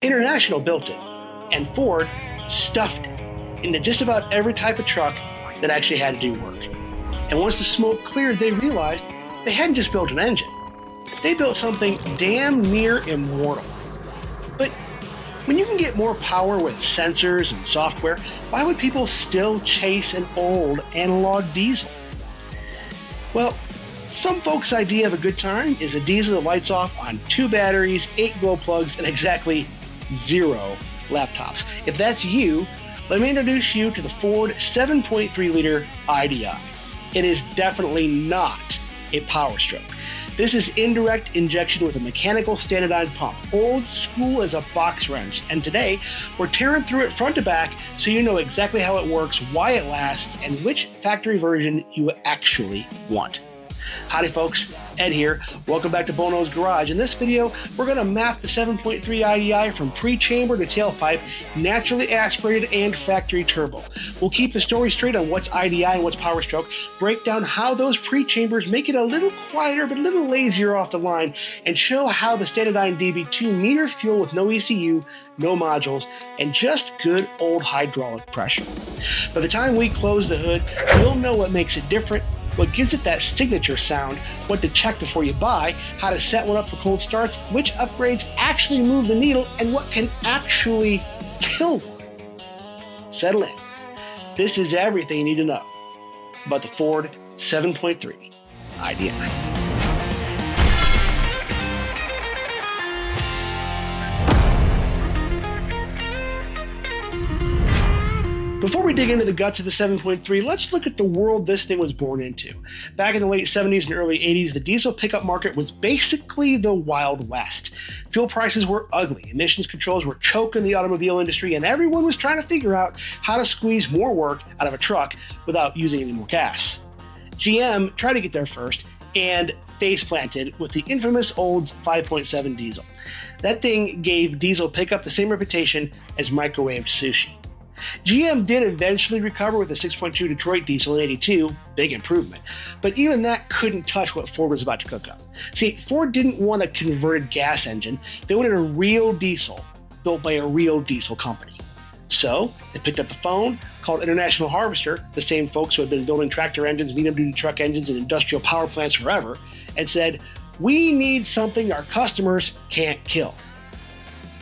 International built it, and Ford stuffed it into just about every type of truck that actually had to do work. And once the smoke cleared, they realized they hadn't just built an engine. They built something damn near immortal. But when you can get more power with sensors and software, why would people still chase an old analog diesel? Well, some folks' idea of a good time is a diesel that lights off on 2 batteries, 8 glow plugs, and exactly 0 laptops. If that's you, let me introduce you to the Ford 7.3 liter IDI. It is definitely not a power stroke. This is indirect injection with a mechanical standardized pump, old school as a box wrench. And today, we're tearing through it front to back so you know exactly how it works, why it lasts, and which factory version you actually want. Howdy folks, Ed here. Welcome back to Bono's Garage. In this video, we're going to map the 7.3 IDI from pre-chamber to tailpipe, naturally aspirated and factory turbo. We'll keep the story straight on what's IDI and what's power stroke, break down how those pre-chambers make it a little quieter but a little lazier off the line, and show how the standardized DB2 meters fuel with no ECU, no modules, and just good old hydraulic pressure. By the time we close the hood, you'll know what makes it different, what gives it that signature sound, what to check before you buy, how to set one up for cold starts, which upgrades actually move the needle, and what can actually kill one. Settle in. This is everything you need to know about the Ford 7.3 IDI. Before we dig into the guts of the 7.3, let's look at the world this thing was born into. Back in the late 70s and early 80s, the diesel pickup market was basically the Wild West. Fuel prices were ugly, emissions controls were choking the automobile industry, and everyone was trying to figure out how to squeeze more work out of a truck without using any more gas. GM tried to get there first and face-planted with the infamous old 5.7 diesel. That thing gave diesel pickup the same reputation as microwaved sushi. GM did eventually recover with the 6.2 Detroit diesel in '82, big improvement, but even that couldn't touch what Ford was about to cook up. See, Ford didn't want a converted gas engine, they wanted a real diesel built by a real diesel company. So they picked up the phone, called International Harvester, the same folks who had been building tractor engines, medium-duty truck engines, and industrial power plants forever, and said, "We need something our customers can't kill."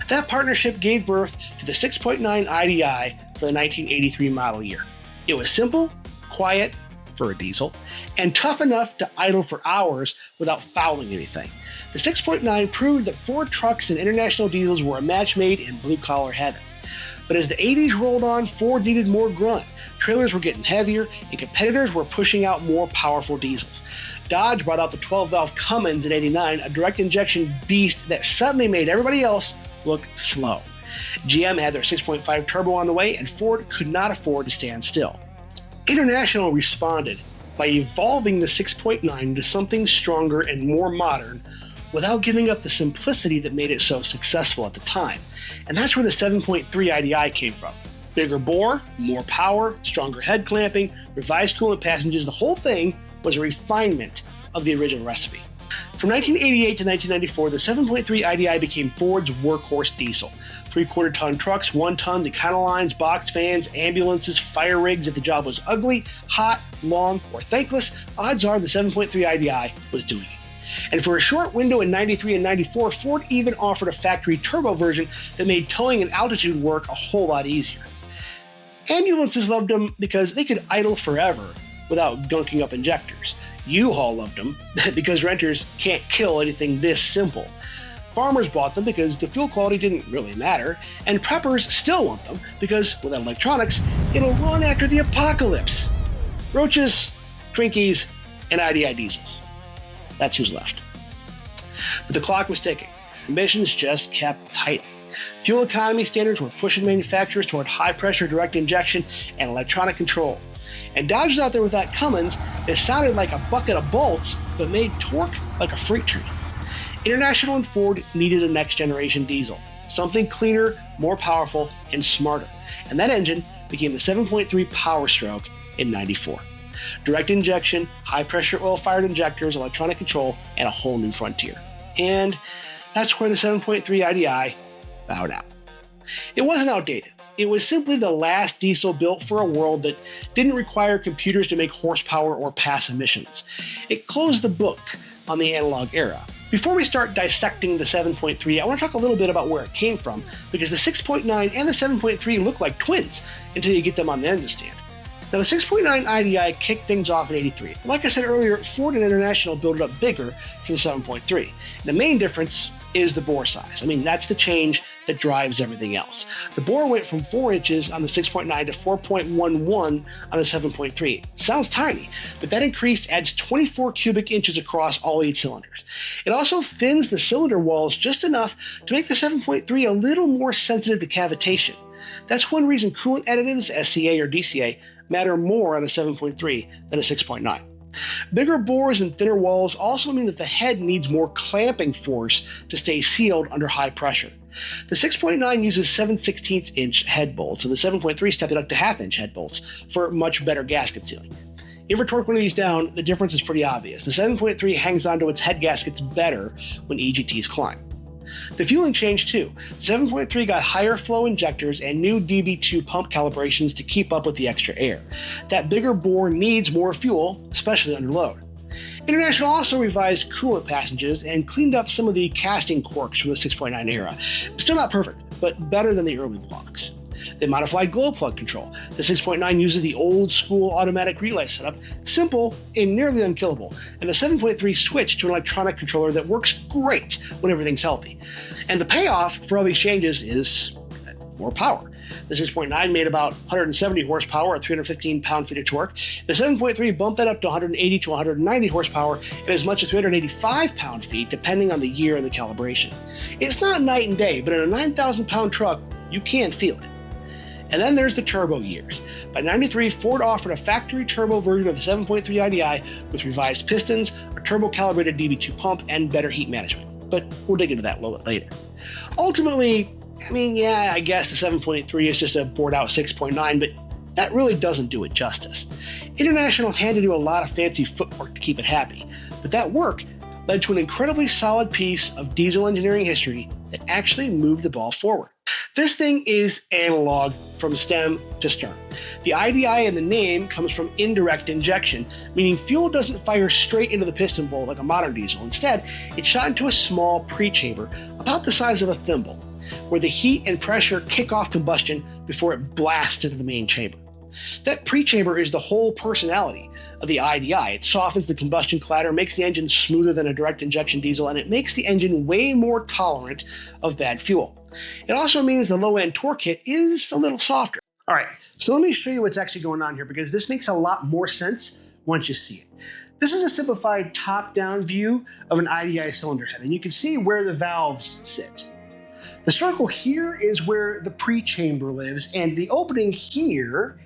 That partnership gave birth to the 6.9 IDI for the 1983 model year. It was simple, quiet for a diesel, and tough enough to idle for hours without fouling anything. The 6.9 proved that Ford trucks and international diesels were a match made in blue-collar heaven. But as the 80s rolled on, Ford needed more grunt. Trailers were getting heavier, and competitors were pushing out more powerful diesels. Dodge brought out the 12-valve Cummins in '89, a direct injection beast that suddenly made everybody else look slow. GM had their 6.5 turbo on the way, and Ford could not afford to stand still. International responded by evolving the 6.9 into something stronger and more modern without giving up the simplicity that made it so successful at the time. And that's where the 7.3 IDI came from. Bigger bore, more power, stronger head clamping, revised coolant passages, the whole thing was a refinement of the original recipe. From 1988 to 1994, the 7.3 IDI became Ford's workhorse diesel. 3/4 ton trucks, 1 ton Econolines, box fans, ambulances, fire rigs. If the job was ugly, hot, long, or thankless, odds are the 7.3 IDI was doing it. And for a short window in 93 and 94, Ford even offered a factory turbo version that made towing and altitude work a whole lot easier. Ambulances loved them because they could idle forever without gunking up injectors. U-Haul loved them because renters can't kill anything this simple. Farmers bought them because the fuel quality didn't really matter, and preppers still want them because, without electronics, it'll run after the apocalypse. Roaches, Twinkies, and IDI diesels. That's who's left. But the clock was ticking. Emissions just kept tightening. Fuel economy standards were pushing manufacturers toward high-pressure direct injection and electronic control. And Dodge was out there with that Cummins that sounded like a bucket of bolts, but made torque like a freight train. International and Ford needed a next-generation diesel, something cleaner, more powerful, and smarter. And that engine became the 7.3 Power Stroke in '94. Direct injection, high-pressure oil-fired injectors, electronic control, and a whole new frontier. And that's where the 7.3 IDI bowed out. It wasn't outdated. It was simply the last diesel built for a world that didn't require computers to make horsepower or pass emissions. It closed the book on the analog era. Before we start dissecting the 7.3, I want to talk a little bit about where it came from, because the 6.9 and the 7.3 look like twins until you get them on the engine stand. Now, the 6.9 IDI kicked things off in '83. Like I said earlier, Ford and International built it up bigger for the 7.3. The main difference is the bore size. I mean, that's the change that drives everything else. The bore went from 4 inches on the 6.9 to 4.11 on the 7.3. Sounds tiny, but that increase adds 24 cubic inches across all 8 cylinders. It also thins the cylinder walls just enough to make the 7.3 a little more sensitive to cavitation. That's one reason coolant additives, SCA or DCA, matter more on a 7.3 than a 6.9. Bigger bores and thinner walls also mean that the head needs more clamping force to stay sealed under high pressure. The 6.9 uses 7/16 inch head bolts, and the 7.3 stepped it up to 1/2 inch head bolts for much better gasket sealing. If you ever torque one of these down, the difference is pretty obvious. The 7.3 hangs onto its head gaskets better when EGTs climb. The fueling changed too. The 7.3 got higher flow injectors and new DB2 pump calibrations to keep up with the extra air. That bigger bore needs more fuel, especially under load. International also revised coolant passages and cleaned up some of the casting quirks from the 6.9 era. Still not perfect, but better than the early blocks. They modified glow plug control. The 6.9 uses the old school automatic relay setup, simple and nearly unkillable, and the 7.3 switched to an electronic controller that works great when everything's healthy. And the payoff for all these changes is more power. The 6.9 made about 170 horsepower at 315 pound-feet of torque. The 7.3 bumped that up to 180 to 190 horsepower and as much as 385 pound-feet, depending on the year and the calibration. It's not night and day, but in a 9,000-pound truck, you can feel it. And then there's the turbo years. By '93, Ford offered a factory turbo version of the 7.3 IDI with revised pistons, a turbo-calibrated DB2 pump, and better heat management. But we'll dig into that a little bit later. Ultimately, I guess the 7.3 is just a bored-out 6.9, but that really doesn't do it justice. International had to do a lot of fancy footwork to keep it happy, but that work led to an incredibly solid piece of diesel engineering history that actually moved the ball forward. This thing is analog from stem to stern. The IDI in the name comes from indirect injection, meaning fuel doesn't fire straight into the piston bowl like a modern diesel. Instead, it's shot into a small pre-chamber about the size of a thimble, where the heat and pressure kick off combustion before it blasts into the main chamber. That pre-chamber is the whole personality of the IDI. It softens the combustion clatter, makes the engine smoother than a direct injection diesel, and it makes the engine way more tolerant of bad fuel. It also means the low-end torque hit is a little softer. All right, so let me show you what's actually going on here, because this makes a lot more sense once you see it. This is a simplified top-down view of an IDI cylinder head, and you can see where the valves sit. The circle here is where the pre-chamber lives, and the opening here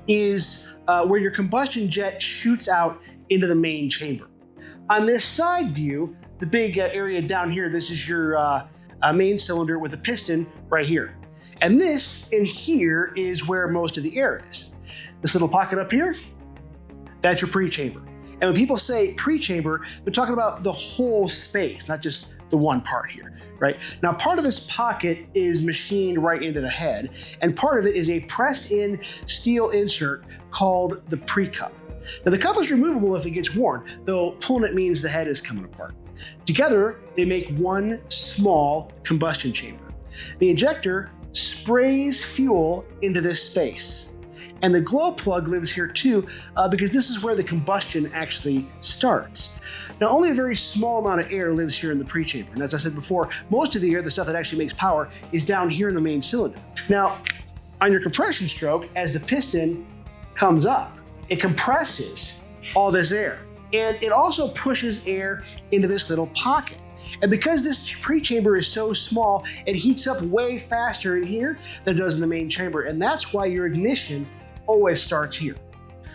is where your combustion jet shoots out into the main chamber. On this side view, the big area down here, this is your main cylinder with a piston right here. And this in here is where most of the air is. This little pocket up here, that's your pre-chamber. And when people say pre-chamber, they're talking about the whole space, not just the one part here, right? Now, part of this pocket is machined right into the head, and part of it is a pressed-in steel insert called the pre-cup. Now, the cup is removable if it gets worn, though pulling it means the head is coming apart. Together, they make one small combustion chamber. The injector sprays fuel into this space. And the glow plug lives here too, because this is where the combustion actually starts. Now, only a very small amount of air lives here in the pre-chamber. And as I said before, most of the air, the stuff that actually makes power, is down here in the main cylinder. Now, on your compression stroke, as the piston comes up, it compresses all this air. And it also pushes air into this little pocket. And because this pre-chamber is so small, it heats up way faster in here than it does in the main chamber. And that's why your ignition always starts here.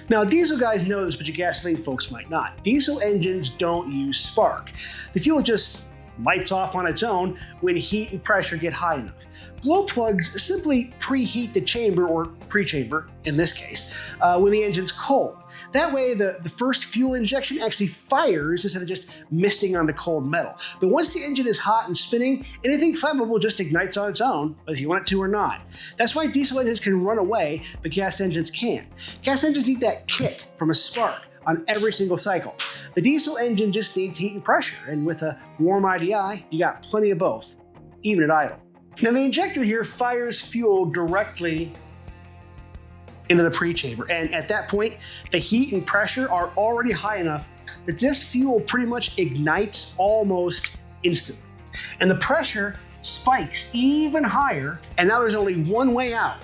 Now, diesel guys know this, but your gasoline folks might not. Diesel engines don't use spark. The fuel just lights off on its own when heat and pressure get high enough. Glow plugs simply preheat the chamber, or pre-chamber in this case, when the engine's cold. That way, the first fuel injection actually fires instead of just misting on the cold metal. But once the engine is hot and spinning, anything flammable just ignites on its own, whether you want it to or not. That's why diesel engines can run away, but gas engines can't. Gas engines need that kick from a spark on every single cycle. The diesel engine just needs heat and pressure, and with a warm IDI, you got plenty of both, even at idle. Now the injector here fires fuel directly into the pre-chamber, and at that point, the heat and pressure are already high enough that this fuel pretty much ignites almost instantly. And the pressure spikes even higher, and now there's only one way out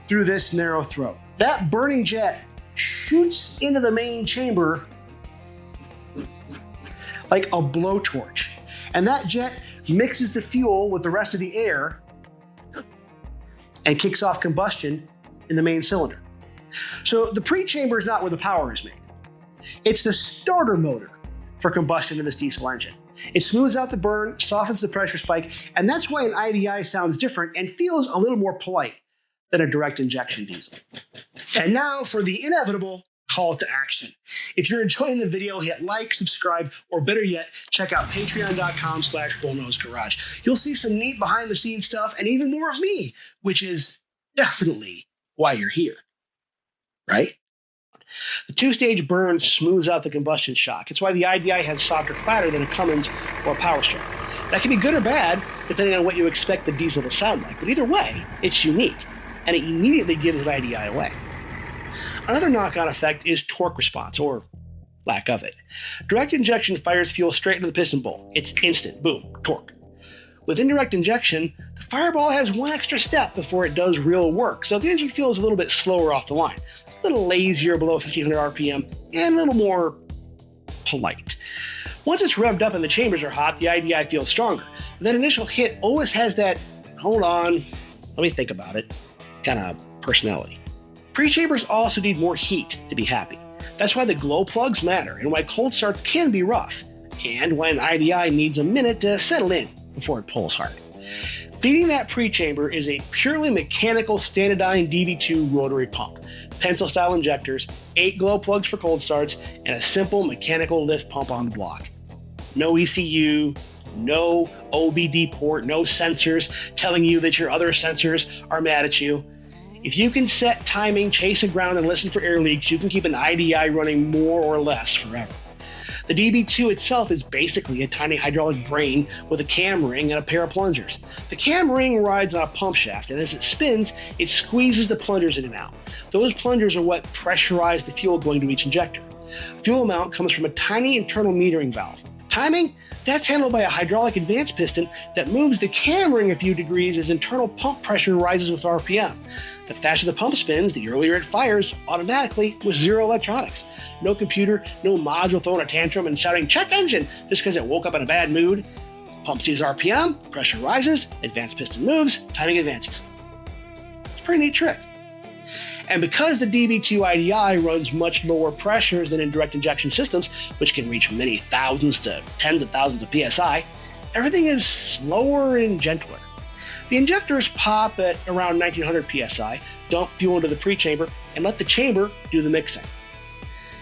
through this narrow throat. That burning jet shoots into the main chamber like a blowtorch, and that jet mixes the fuel with the rest of the air and kicks off combustion in the main cylinder. So the pre-chamber is not where the power is made. It's the starter motor for combustion in this diesel engine. It smooths out the burn, softens the pressure spike, and that's why an IDI sounds different and feels a little more polite than a direct injection diesel. And now for the inevitable call to action. If you're enjoying the video, hit like, subscribe, or better yet, check out patreon.com/bullnosegarage. You'll see some neat behind the scenes stuff and even more of me, which is definitely why you're here, right? The two-stage burn smooths out the combustion shock. It's why the IDI has softer clatter than a Cummins or a Power Stroke. That can be good or bad, depending on what you expect the diesel to sound like, but either way, it's unique, and it immediately gives an IDI away. Another knock-on effect is torque response, or lack of it. Direct injection fires fuel straight into the piston bowl. It's instant, boom, torque. With indirect injection, the fireball has one extra step before it does real work, so the engine feels a little bit slower off the line, a little lazier below 1500 RPM, and a little more polite. Once it's revved up and the chambers are hot, the IDI feels stronger. That initial hit always has that, hold on, let me think about it, kind of personality. Pre-chambers also need more heat to be happy. That's why the glow plugs matter, and why cold starts can be rough, and why an IDI needs a minute to settle in before it pulls hard. Feeding that pre-chamber is a purely mechanical Standardine DB2 rotary pump, pencil-style injectors, 8 glow plugs for cold starts, and a simple mechanical lift pump on the block. No ECU, no OBD port, no sensors telling you that your other sensors are mad at you. If you can set timing, chase the ground, and listen for air leaks, you can keep an IDI running more or less forever. The DB2 itself is basically a tiny hydraulic brain with a cam ring and a pair of plungers. The cam ring rides on a pump shaft, and as it spins, it squeezes the plungers in and out. Those plungers are what pressurize the fuel going to each injector. Fuel amount comes from a tiny internal metering valve. Timing? That's handled by a hydraulic advance piston that moves the cam ring a few degrees as internal pump pressure rises with RPM. The faster the pump spins, the earlier it fires, automatically with zero electronics. No computer, no module throwing a tantrum and shouting, "check engine," just because it woke up in a bad mood. Pump sees RPM, pressure rises, advance piston moves, timing advances. It's a pretty neat trick. And because the DB2 IDI runs much lower pressures than in direct injection systems, which can reach many thousands to tens of thousands of PSI, everything is slower and gentler. The injectors pop at around 1900 PSI, dump fuel into the pre-chamber, and let the chamber do the mixing.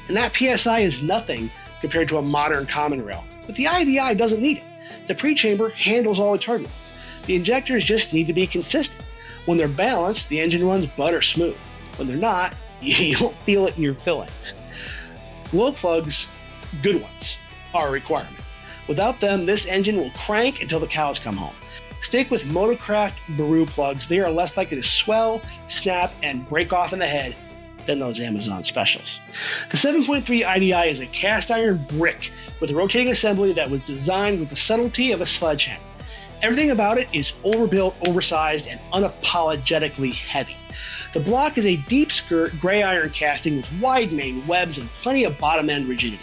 And that PSI is nothing compared to a modern common rail, but the IDI doesn't need it. The pre-chamber handles all the turbulence. The injectors just need to be consistent. When they're balanced, the engine runs butter smooth. When they're not, you don't feel it in your fillings. Glow plugs, good ones, are a requirement. Without them, this engine will crank until the cows come home. Stick with Motorcraft Baru plugs. They are less likely to swell, snap, and break off in the head than those Amazon specials. The 7.3 IDI is a cast iron brick with a rotating assembly that was designed with the subtlety of a sledgehammer. Everything about it is overbuilt, oversized, and unapologetically heavy. The block is a deep skirt gray iron casting with wide main webs and plenty of bottom end rigidity.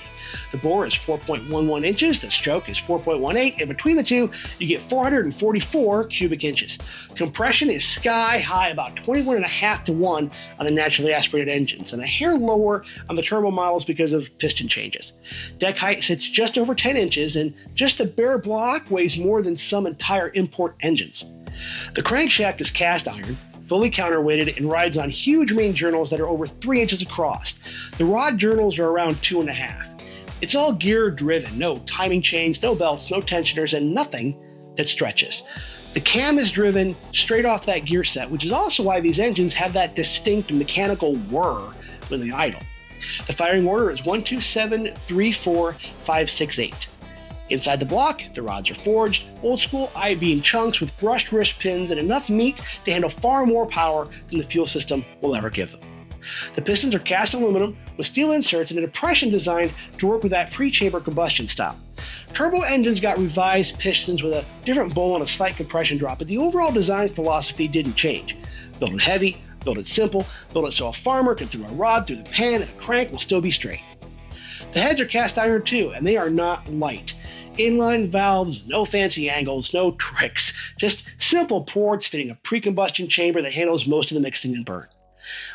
The bore is 4.11 inches, the stroke is 4.18, and between the two, you get 444 cubic inches. Compression is sky high, about 21.5 to 1 on the naturally aspirated engines, and a hair lower on the turbo models because of piston changes. Deck height sits just over 10 inches, and just the bare block weighs more than some entire import engines. The crankshaft is cast iron, fully counterweighted, and rides on huge main journals that are over 3 inches across. The rod journals are around 2.5. It's all gear driven, no timing chains, no belts, no tensioners, and nothing that stretches. The cam is driven straight off that gear set, which is also why these engines have that distinct mechanical whir when they idle. The firing order is 1, 2, 7, 3, 4, 5, 6, 8. Inside the block, the rods are forged, old school I-beam chunks with brushed wrist pins and enough meat to handle far more power than the fuel system will ever give them. The pistons are cast aluminum with steel inserts and a depression designed to work with that pre-chamber combustion style. Turbo engines got revised pistons with a different bowl and a slight compression drop, but the overall design philosophy didn't change. Build it heavy, build it simple, build it so a farmer can throw a rod through the pan and the crank will still be straight. The heads are cast iron too, and they are not light. Inline valves, no fancy angles, no tricks, just simple ports fitting a pre-combustion chamber that handles most of the mixing and burn.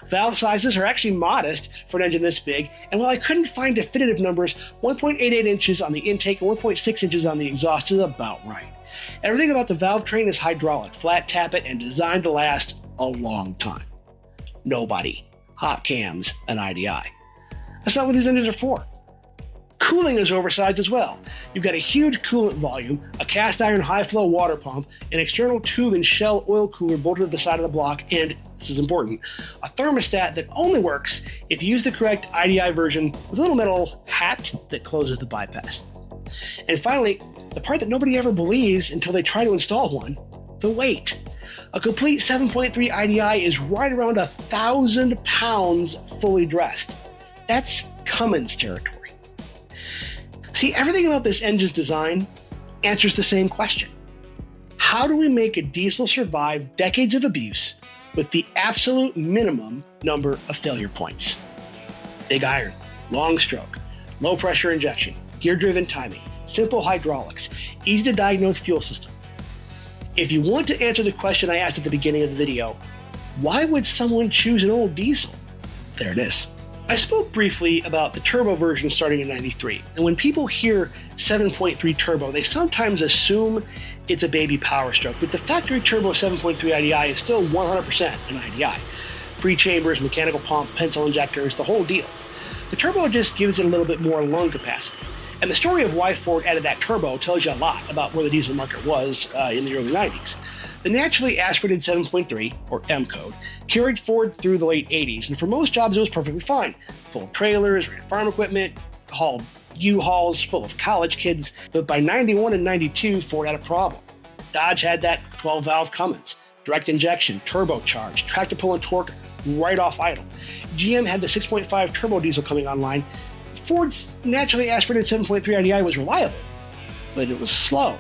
Valve sizes are actually modest for an engine this big, and while I couldn't find definitive numbers, 1.88 inches on the intake and 1.6 inches on the exhaust is about right. Everything about the valve train is hydraulic, flat tappet, and designed to last a long time. Nobody hot cams an IDI. That's not what these engines are for. Cooling is oversized as well. You've got a huge coolant volume, a cast iron high flow water pump, an external tube and shell oil cooler bolted to the side of the block, and, this is important, a thermostat that only works if you use the correct IDI version with a little metal hat that closes the bypass. And finally, the part that nobody ever believes until they try to install one, the weight. A complete 7.3 IDI is right around 1,000 pounds fully dressed. That's Cummins territory. See, everything about this engine's design answers the same question. How do we make a diesel survive decades of abuse with the absolute minimum number of failure points? Big iron, long stroke, low pressure injection, gear-driven timing, simple hydraulics, easy to diagnose fuel system. If you want to answer the question I asked at the beginning of the video, why would someone choose an old diesel? There it is. I spoke briefly about the turbo version starting in '93, and when people hear 7.3 turbo, they sometimes assume it's a baby power stroke, but the factory turbo 7.3 IDI is still 100% an IDI. Pre-chambers, mechanical pump, pencil injectors, the whole deal. The turbo just gives it a little bit more lung capacity. And the story of why Ford added that turbo tells you a lot about where the diesel market was in the early 90s. The naturally aspirated 7.3, or M code, carried Ford through the late 80s, and for most jobs it was perfectly fine. Pulled trailers, ran farm equipment, hauled U-Hauls full of college kids, but by 91 and 92, Ford had a problem. Dodge had that 12-valve Cummins, direct injection, turbocharged, tractor pull and torque right off idle. GM had the 6.5 turbo diesel coming online. Ford's naturally aspirated 7.3 IDI was reliable, but it was slow,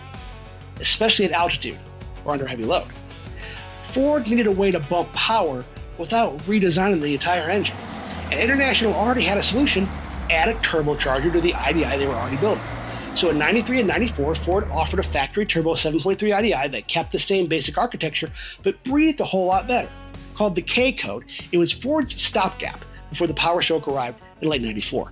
especially at altitude or under heavy load. Ford needed a way to bump power without redesigning the entire engine. And International already had a solution: add a turbocharger to the IDI they were already building. So in 93 and 94, Ford offered a factory turbo 7.3 IDI that kept the same basic architecture, but breathed a whole lot better. Called the K code, it was Ford's stopgap before the power stroke arrived in late 94.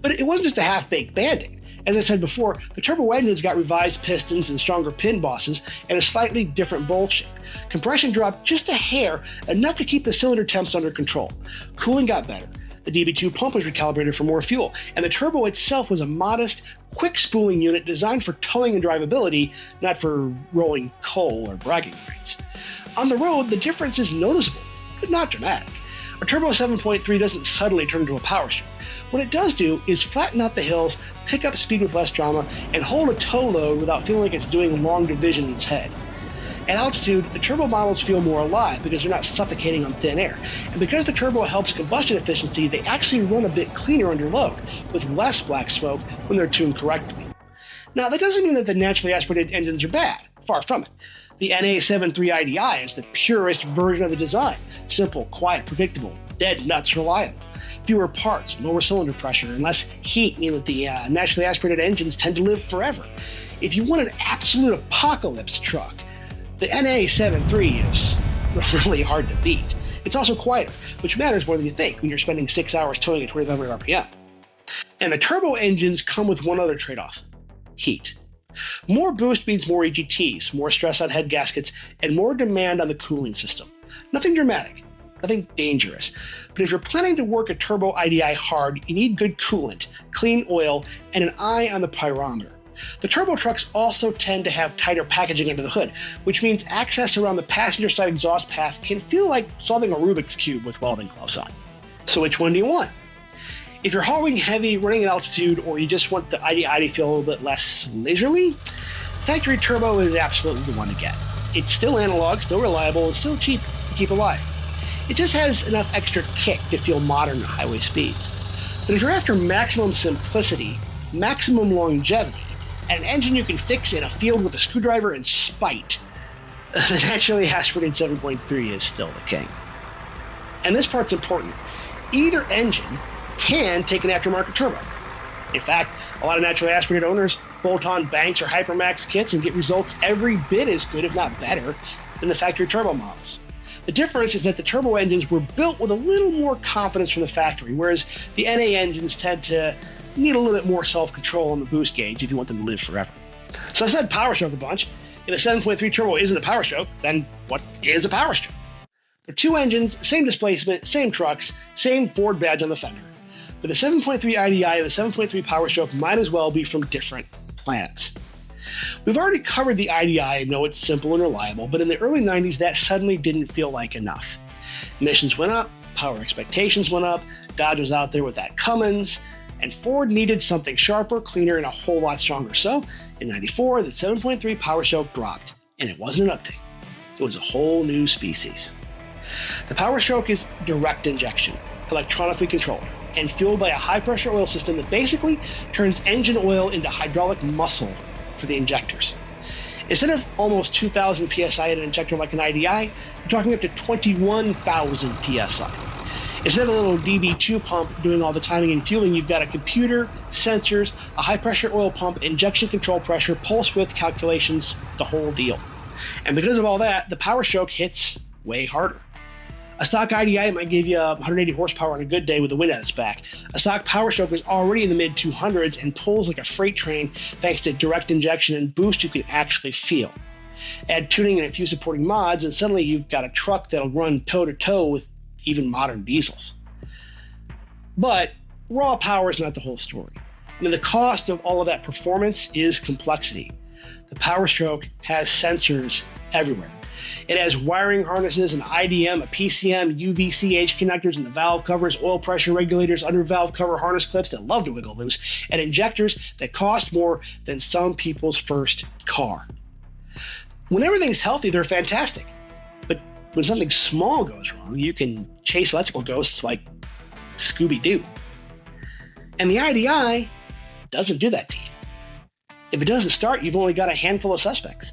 But it wasn't just a half-baked band-aid. As I said before, the turbo engines got revised pistons and stronger pin bosses and a slightly different bolt shape. Compression dropped just a hair, enough to keep the cylinder temps under control. Cooling got better. The DB2 pump was recalibrated for more fuel, and the turbo itself was a modest, quick spooling unit designed for towing and drivability, not for rolling coal or bragging rights. On the road, the difference is noticeable, but not dramatic. A turbo 7.3 doesn't suddenly turn into a power stroke. What it does do is flatten out the hills, pick up speed with less drama, and hold a tow load without feeling like it's doing long division in its head. At altitude, the turbo models feel more alive because they're not suffocating on thin air. And because the turbo helps combustion efficiency, they actually run a bit cleaner under load, with less black smoke when they're tuned correctly. Now, that doesn't mean that the naturally aspirated engines are bad. Far from it. The NA 7.3 IDI is the purest version of the design. Simple, quiet, predictable, dead nuts reliable. Fewer parts, lower cylinder pressure, and less heat mean that the naturally aspirated engines tend to live forever. If you want an absolute apocalypse truck, the NA 7.3 is really hard to beat. It's also quieter, which matters more than you think when you're spending 6 hours towing at 2,500 RPM. And the turbo engines come with one other trade-off: heat. More boost means more EGTs, more stress on head gaskets, and more demand on the cooling system. Nothing dramatic, nothing dangerous. But if you're planning to work a turbo IDI hard, you need good coolant, clean oil, and an eye on the pyrometer. The turbo trucks also tend to have tighter packaging under the hood, which means access around the passenger side exhaust path can feel like solving a Rubik's Cube with welding gloves on. So which one do you want? If you're hauling heavy, running at altitude, or you just want the IDI to feel a little bit less leisurely, factory turbo is absolutely the one to get. It's still analog, still reliable, and still cheap to keep alive. It just has enough extra kick to feel modern at highway speeds. But if you're after maximum simplicity, maximum longevity, and an engine you can fix in a field with a screwdriver and spite, the naturally aspirated 7.3 is still the king. And this part's important. Either engine can take an aftermarket turbo. In fact, a lot of naturally aspirated owners bolt on Banks or Hypermax kits and get results every bit as good, if not better, than the factory turbo models. The difference is that the turbo engines were built with a little more confidence from the factory, whereas the NA engines tend to need a little bit more self-control on the boost gauge if you want them to live forever. So I've said power stroke a bunch. If a 7.3 turbo isn't a power stroke, then what is a power stroke? They're two engines, same displacement, same trucks, same Ford badge on the fender. But the 7.3 IDI and the 7.3 Power Stroke might as well be from different planets. We've already covered the IDI and know it's simple and reliable, but in the early 90s that suddenly didn't feel like enough. Emissions went up, power expectations went up, Dodge was out there with that Cummins, and Ford needed something sharper, cleaner, and a whole lot stronger. So in 94, the 7.3 Power Stroke dropped, and it wasn't an update. It was a whole new species. The Power Stroke is direct injection, electronically controlled, and fueled by a high-pressure oil system that basically turns engine oil into hydraulic muscle for the injectors. Instead of almost 2,000 psi in an injector like an IDI, you're talking up to 21,000 psi. Instead of a little DB2 pump doing all the timing and fueling, you've got a computer, sensors, a high-pressure oil pump, injection control pressure, pulse width calculations, the whole deal. And because of all that, the Power Stroke hits way harder. A stock IDI might give you 180 horsepower on a good day with the wind at its back. A stock Power Stroke is already in the mid-200s and pulls like a freight train thanks to direct injection and boost you can actually feel. Add tuning and a few supporting mods, and suddenly you've got a truck that'll run toe-to-toe with even modern diesels. But raw power is not the whole story. I mean, the cost of all of that performance is complexity. The Power Stroke has sensors everywhere. It has wiring harnesses, an IDM, a PCM, UVC-H connectors in the valve covers, oil pressure regulators, under valve cover harness clips that love to wiggle loose, and injectors that cost more than some people's first car. When everything's healthy, they're fantastic. But when something small goes wrong, you can chase electrical ghosts like Scooby-Doo. And the IDI doesn't do that to you. If it doesn't start, you've only got a handful of suspects.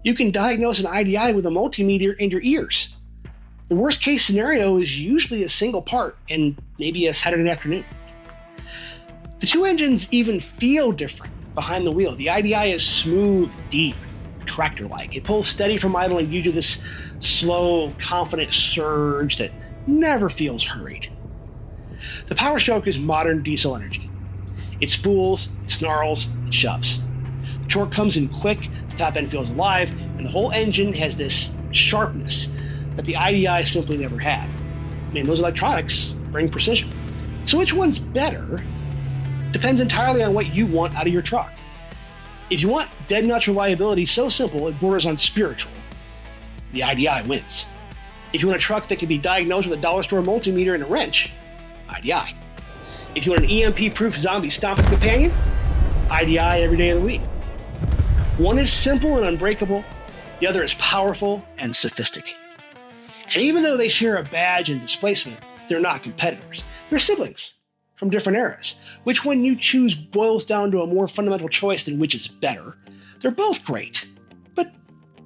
You can diagnose an IDI with a multimeter in your ears. The worst case scenario is usually a single part and maybe a Saturday afternoon. The two engines even feel different behind the wheel. The IDI is smooth, deep, tractor-like. It pulls steady from idle and gives you this slow, confident surge that never feels hurried. The Power Stroke is modern diesel energy. It spools, it snarls, it shoves. The torque comes in quick, the top end feels alive, and the whole engine has this sharpness that the IDI simply never had. I mean, those electronics bring precision. So which one's better depends entirely on what you want out of your truck. If you want dead nuts reliability so simple it borders on spiritual, the IDI wins. If you want a truck that can be diagnosed with a dollar store multimeter and a wrench, IDI. If you want an EMP-proof zombie stomping companion, IDI every day of the week. One is simple and unbreakable, the other is powerful and sophisticated. And even though they share a badge and displacement, they're not competitors. They're siblings from different eras. Which one you choose boils down to a more fundamental choice than which is better. They're both great, but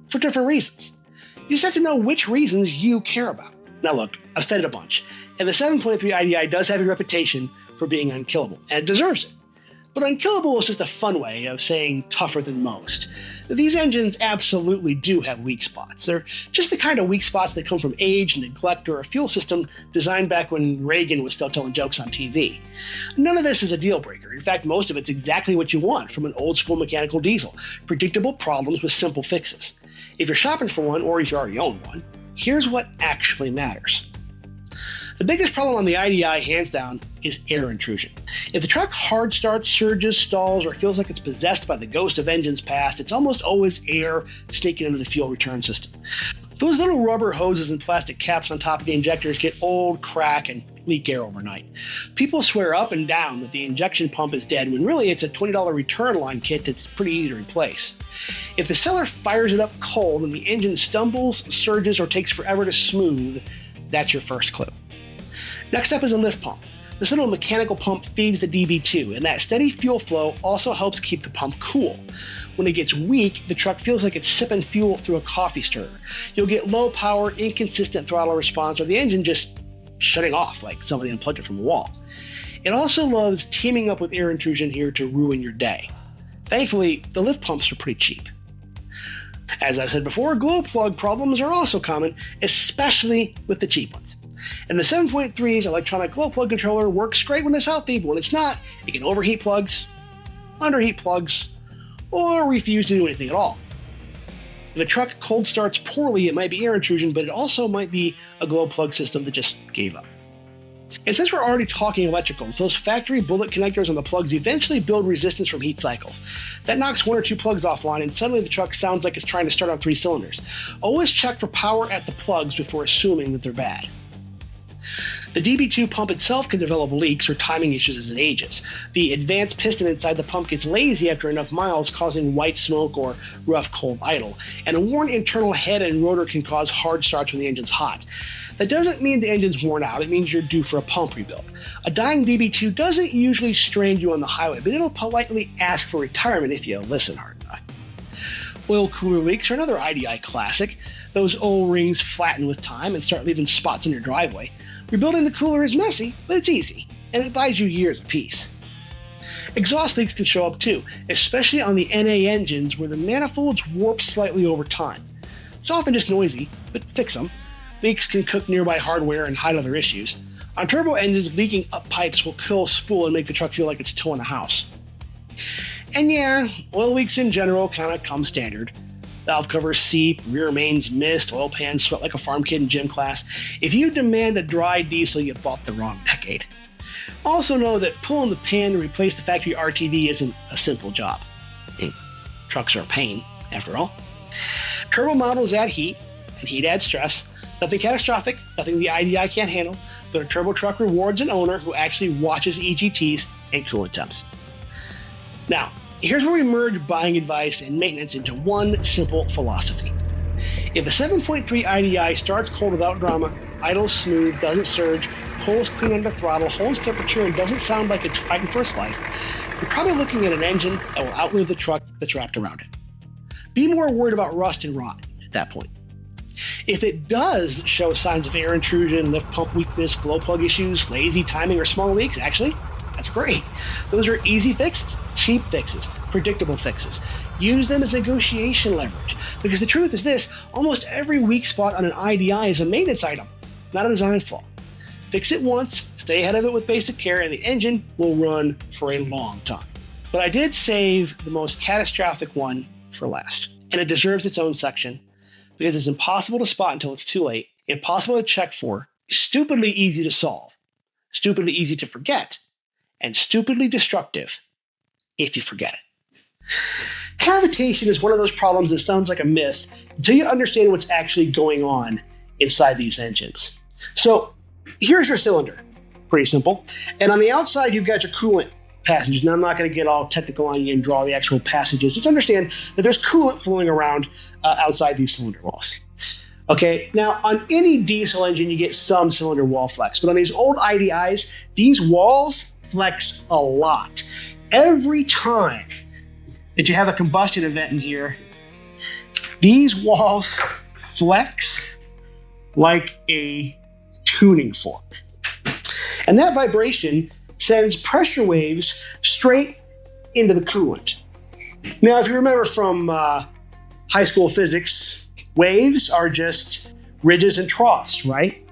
for different reasons. You just have to know which reasons you care about. Now look, I've said it a bunch, and the 7.3 IDI does have a reputation for being unkillable, and it deserves it. But unkillable is just a fun way of saying tougher than most. These engines absolutely do have weak spots. They're just the kind of weak spots that come from age, neglect, or a fuel system designed back when Reagan was still telling jokes on TV. None of this is a deal breaker. In fact, most of it's exactly what you want from an old school mechanical diesel. Predictable problems with simple fixes. If you're shopping for one, or if you already own one, here's what actually matters. The biggest problem on the IDI, hands down, is air intrusion. If the truck hard starts, surges, stalls, or feels like it's possessed by the ghost of engines past, it's almost always air sneaking into the fuel return system. Those little rubber hoses and plastic caps on top of the injectors get old, crack, and leak air overnight. People swear up and down that the injection pump is dead, when really it's a $20 return line kit that's pretty easy to replace. If the seller fires it up cold and the engine stumbles, surges, or takes forever to smooth, that's your first clue. Next up is a lift pump. This little mechanical pump feeds the DB2, and that steady fuel flow also helps keep the pump cool. When it gets weak, the truck feels like it's sipping fuel through a coffee stirrer. You'll get low power, inconsistent throttle response, or the engine just shutting off like somebody unplugged it from a wall. It also loves teaming up with air intrusion here to ruin your day. Thankfully, the lift pumps are pretty cheap. As I've said before, glow plug problems are also common, especially with the cheap ones. And the 7.3's electronic glow plug controller works great when it's healthy, but when it's not, it can overheat plugs, underheat plugs, or refuse to do anything at all. If a truck cold starts poorly, it might be air intrusion, but it also might be a glow plug system that just gave up. And since we're already talking electricals, those factory bullet connectors on the plugs eventually build resistance from heat cycles. That knocks one or two plugs offline, and suddenly the truck sounds like it's trying to start on 3 cylinders. Always check for power at the plugs before assuming that they're bad. The DB2 pump itself can develop leaks or timing issues as it ages. The advanced piston inside the pump gets lazy after enough miles, causing white smoke or rough cold idle. And a worn internal head and rotor can cause hard starts when the engine's hot. That doesn't mean the engine's worn out, it means you're due for a pump rebuild. A dying DB2 doesn't usually strand you on the highway, but it'll politely ask for retirement if you listen hard enough. Oil cooler leaks are another IDI classic. Those O-rings flatten with time and start leaving spots in your driveway. Rebuilding the cooler is messy, but it's easy, and it buys you years apiece. Exhaust leaks can show up too, especially on the NA engines where the manifolds warp slightly over time. It's often just noisy, but fix them. Leaks can cook nearby hardware and hide other issues. On turbo engines, leaking up pipes will kill spool and make the truck feel like it's towing a house. And yeah, oil leaks in general kind of come standard. Valve covers seep, rear mains mist, oil pans sweat like a farm kid in gym class. If you demand a dry diesel, you bought the wrong decade. Also know that pulling the pan to replace the factory RTD isn't a simple job. Trucks are a pain, after all. Turbo models add heat, and heat adds stress. Nothing catastrophic, nothing the IDI can't handle, but a turbo truck rewards an owner who actually watches EGTs and coolant temps. Now, here's where we merge buying advice and maintenance into one simple philosophy. If a 7.3 IDI starts cold without drama, idles smooth, doesn't surge, pulls clean under throttle, holds temperature, and doesn't sound like it's fighting for its life, you're probably looking at an engine that will outlive the truck that's wrapped around it. Be more worried about rust and rot at that point. If it does show signs of air intrusion, lift pump weakness, glow plug issues, lazy timing, or small leaks, actually, that's great. Those are easy fixes, cheap fixes, predictable fixes. Use them as negotiation leverage. Because the truth is this, almost every weak spot on an IDI is a maintenance item, not a design flaw. Fix it once, stay ahead of it with basic care, and the engine will run for a long time. But I did save the most catastrophic one for last, and it deserves its own section because it's impossible to spot until it's too late, impossible to check for, stupidly easy to solve, stupidly easy to forget, and stupidly destructive if you forget it. Cavitation is one of those problems that sounds like a myth until you understand what's actually going on inside these engines. So here's your cylinder. Pretty simple. And on the outside, you've got your coolant passages. Now, I'm not going to get all technical on you and draw the actual passages. Just understand that there's coolant flowing around outside these cylinder walls. Okay, now on any diesel engine, you get some cylinder wall flex, but on these old IDIs, these walls flex a lot. Every time that you have a combustion event in here, these walls flex like a tuning fork. And that vibration sends pressure waves straight into the coolant. Now, if you remember from high school physics, waves are just ridges and troughs, right?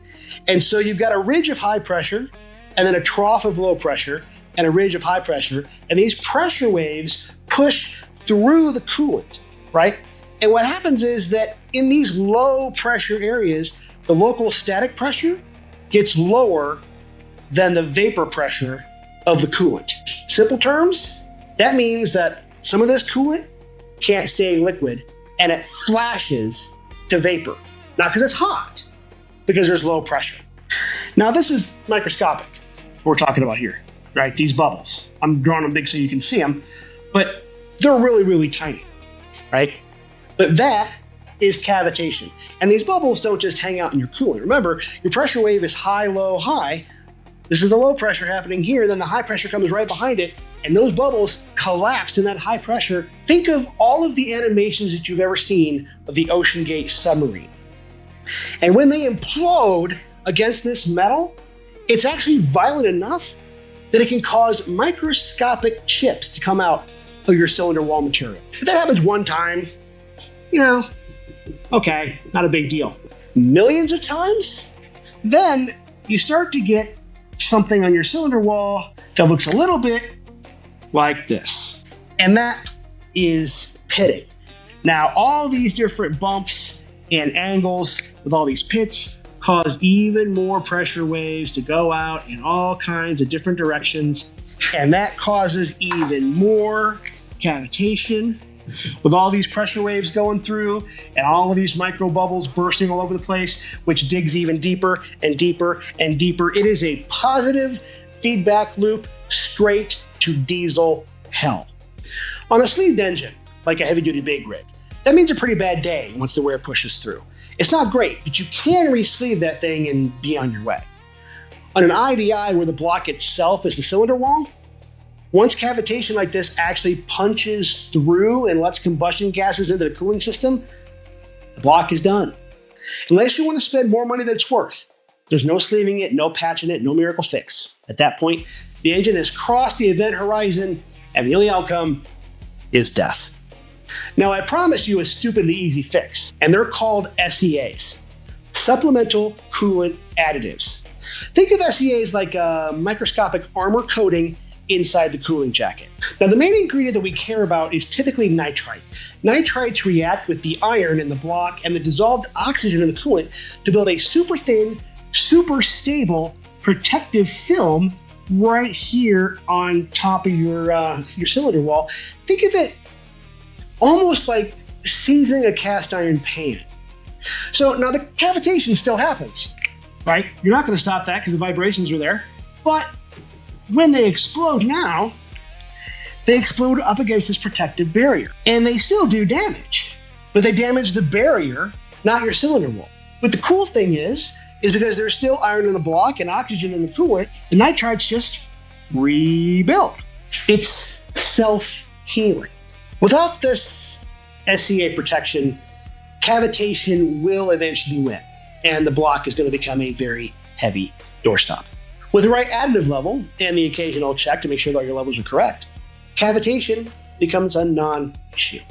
And so you've got a ridge of high pressure, and then a trough of low pressure, and a ridge of high pressure, and these pressure waves push through the coolant, right? And what happens is that in these low pressure areas, the local static pressure gets lower than the vapor pressure of the coolant. Simple terms, that means that some of this coolant can't stay liquid and it flashes to vapor. Not because it's hot, because there's low pressure. Now this is microscopic, what we're talking about here, right? These bubbles. I'm drawing them big so you can see them, but they're really, really tiny, right? But that is cavitation. And these bubbles don't just hang out in your coolant. Remember, your pressure wave is high, low, high. This is the low pressure happening here, then the high pressure comes right behind it, and those bubbles collapse in that high pressure. Think of all of the animations that you've ever seen of the Ocean Gate submarine. And when they implode against this metal, it's actually violent enough that it can cause microscopic chips to come out of your cylinder wall material. If that happens one time, okay, not a big deal. Millions of times, then you start to get something on your cylinder wall that looks a little bit like this. And that is pitting. Now, all these different bumps and angles with all these pits cause even more pressure waves to go out in all kinds of different directions. And that causes even more cavitation with all these pressure waves going through and all of these micro bubbles bursting all over the place, which digs even deeper and deeper and deeper. It is a positive feedback loop straight to diesel hell. On a sleeved engine, like a heavy-duty big rig, that means a pretty bad day once the wear pushes through. It's not great, but you can re-sleeve that thing and be on your way. On an IDI where the block itself is the cylinder wall, once cavitation like this actually punches through and lets combustion gases into the cooling system, the block is done. Unless you want to spend more money than it's worth, there's no sleeving it, no patching it, no miracle fix. At that point, the engine has crossed the event horizon and the only outcome is death. Now, I promised you a stupidly easy fix, and they're called SEAs, supplemental coolant additives. Think of SEAs like a microscopic armor coating inside the cooling jacket. Now, the main ingredient that we care about is typically nitrite. Nitrites react with the iron in the block and the dissolved oxygen in the coolant to build a super thin, super stable protective film right here on top of your cylinder wall. Think of it almost like seasoning a cast iron pan. So now the cavitation still happens, right? You're not going to stop that because the vibrations are there. But when they explode now, they explode up against this protective barrier. And they still do damage, but they damage the barrier, not your cylinder wall. But the cool thing is because there's still iron in the block and oxygen in the coolant, the nitrites just rebuild. It's self-healing. Without this SEA protection, cavitation will eventually win, and the block is going to become a very heavy doorstop. With the right additive level and the occasional check to make sure that your levels are correct, cavitation becomes a non-issue.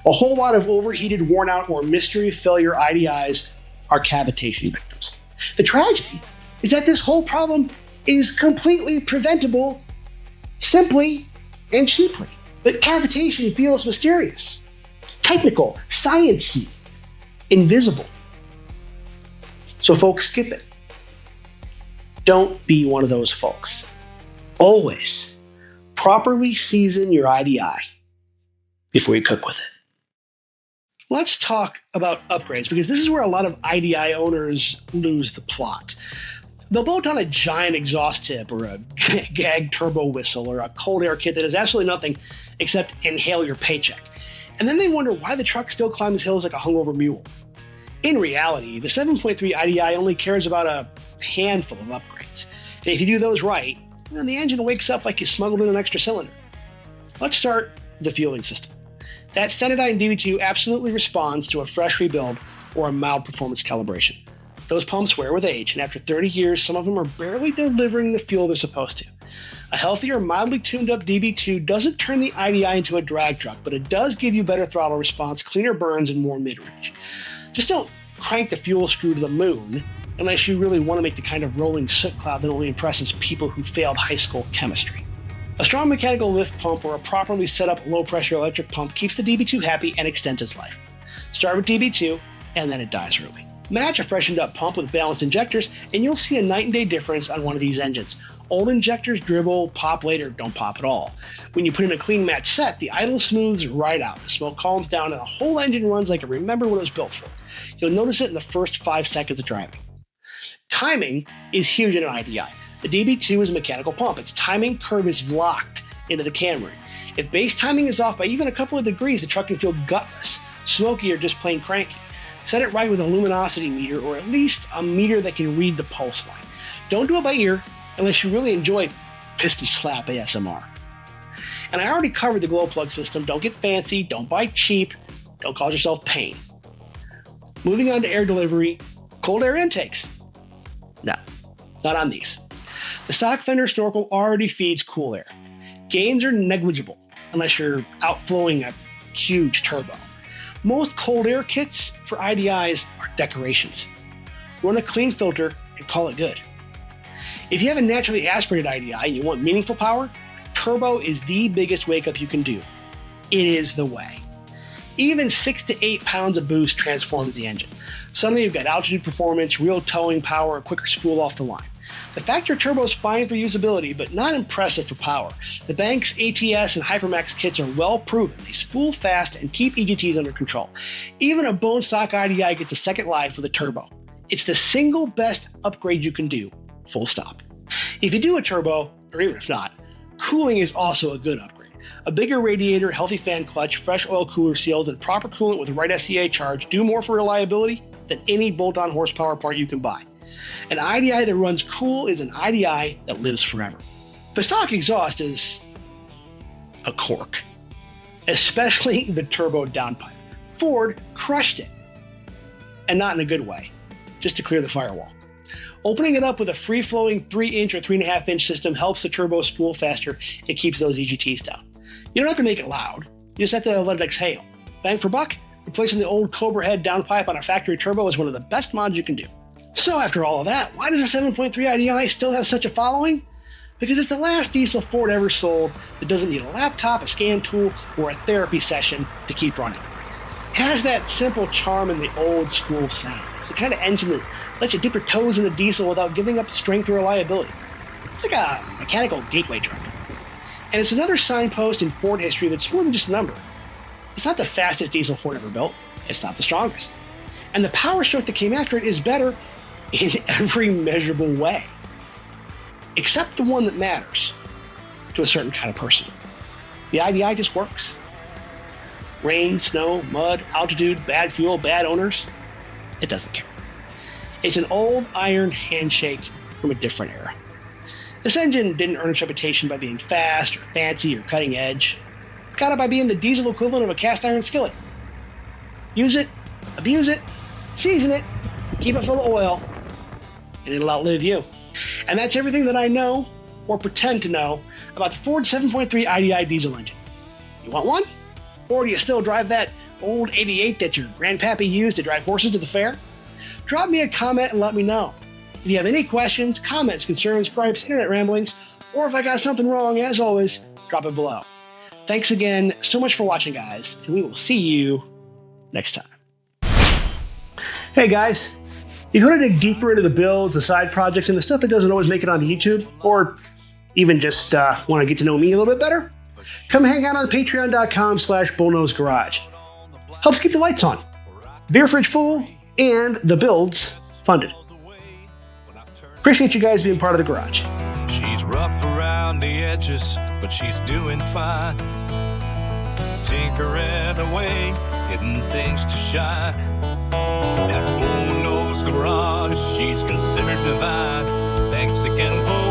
A whole lot of overheated, worn out, or mystery failure IDIs are cavitation victims. The tragedy is that this whole problem is completely preventable simply and cheaply. But cavitation feels mysterious, technical, sciencey, invisible. So folks, skip it. Don't be one of those folks. Always properly season your IDI before you cook with it. Let's talk about upgrades, because this is where a lot of IDI owners lose the plot. They'll bolt on a giant exhaust tip or a gag turbo whistle or a cold air kit that does absolutely nothing except inhale your paycheck. And then they wonder why the truck still climbs hills like a hungover mule. In reality, the 7.3 IDI only cares about a handful of upgrades. And if you do those right, then the engine wakes up like you smuggled in an extra cylinder. Let's start with the fueling system. That standardized DB2 absolutely responds to a fresh rebuild or a mild performance calibration. Those pumps wear with age, and after 30 years, some of them are barely delivering the fuel they're supposed to. A healthier, mildly tuned up DB2 doesn't turn the IDI into a drag truck, but it does give you better throttle response, cleaner burns, and more mid-range. Just don't crank the fuel screw to the moon unless you really want to make the kind of rolling soot cloud that only impresses people who failed high school chemistry. A strong mechanical lift pump or a properly set up low-pressure electric pump keeps the DB2 happy and extends its life. Start with DB2, and then it dies early. Match a freshened up pump with balanced injectors, and you'll see a night and day difference on one of these engines. Old injectors dribble, pop later, don't pop at all. When you put in a clean match set, the idle smooths right out. The smoke calms down, and the whole engine runs like it remembered what it was built for. You'll notice it in the first 5 seconds of driving. Timing is huge in an IDI. The DB2 is a mechanical pump. Its timing curve is locked into the cam ring. If base timing is off by even a couple of degrees, the truck can feel gutless, smoky, or just plain cranky. Set it right with a luminosity meter, or at least a meter that can read the pulse line. Don't do it by ear unless you really enjoy piston slap ASMR. And I already covered the glow plug system. Don't get fancy, don't buy cheap, don't cause yourself pain. Moving on to air delivery, cold air intakes. No, not on these. The stock fender snorkel already feeds cool air. Gains are negligible unless you're outflowing a huge turbo. Most cold air kits for IDIs are decorations. Run a clean filter and call it good. If you have a naturally aspirated IDI and you want meaningful power, turbo is the biggest wake up you can do. It is the way. Even 6 to 8 pounds of boost transforms the engine. Suddenly you've got altitude performance, real towing power, a quicker spool off the line. The factor turbo is fine for usability, but not impressive for power. The Banks ATS and Hypermax kits are well proven. They spool fast and keep EGTs under control. Even a bone stock IDI gets a second life with a turbo. It's the single best upgrade you can do, full stop. If you do a turbo, or even if not, cooling is also a good upgrade. A bigger radiator, healthy fan clutch, fresh oil cooler seals, and proper coolant with the right SCA charge do more for reliability than any bolt-on horsepower part you can buy. An IDI that runs cool is an IDI that lives forever. The stock exhaust is a cork, especially the turbo downpipe. Ford crushed it, and not in a good way, just to clear the firewall. Opening it up with a free-flowing 3-inch or 3.5-inch system helps the turbo spool faster and keeps those EGTs down. You don't have to make it loud, you just have to let it exhale. Bang for buck, replacing the old Cobra head downpipe on a factory turbo is one of the best mods you can do. So after all of that, why does a 7.3 IDI still have such a following? Because it's the last diesel Ford ever sold that doesn't need a laptop, a scan tool, or a therapy session to keep running. It has that simple charm and the old school sound. It's the kind of engine that lets you dip your toes in a diesel without giving up strength or reliability. It's like a mechanical gateway drug. And it's another signpost in Ford history that's more than just a number. It's not the fastest diesel Ford ever built. It's not the strongest. And the power stroke that came after it is better in every measurable way. Except the one that matters to a certain kind of person. The IDI just works. Rain, snow, mud, altitude, bad fuel, bad owners, it doesn't care. It's an old iron handshake from a different era. This engine didn't earn its reputation by being fast or fancy or cutting edge. It got it by being the diesel equivalent of a cast iron skillet. Use it, abuse it, season it, keep it full of oil, and it'll outlive you. And that's everything that I know, or pretend to know, about the Ford 7.3 IDI diesel engine. You want one? Or do you still drive that old 88 that your grandpappy used to drive horses to the fair? Drop me a comment and let me know. If you have any questions, comments, concerns, gripes, internet ramblings, or if I got something wrong, as always, drop it below. Thanks again so much for watching, guys, and we will see you next time. Hey guys, if you want to dig deeper into the builds, the side projects, and the stuff that doesn't always make it onto YouTube, or even just want to get to know me a little bit better, come hang out on patreon.com/bullnosegarage. Helps keep the lights on, beer fridge full, and the builds funded. Appreciate you guys being part of the garage. She's rough around the edges, but she's doing fine. Tinkering away, getting things to shine. That bull nose garage, she's considered divine. Thanks again for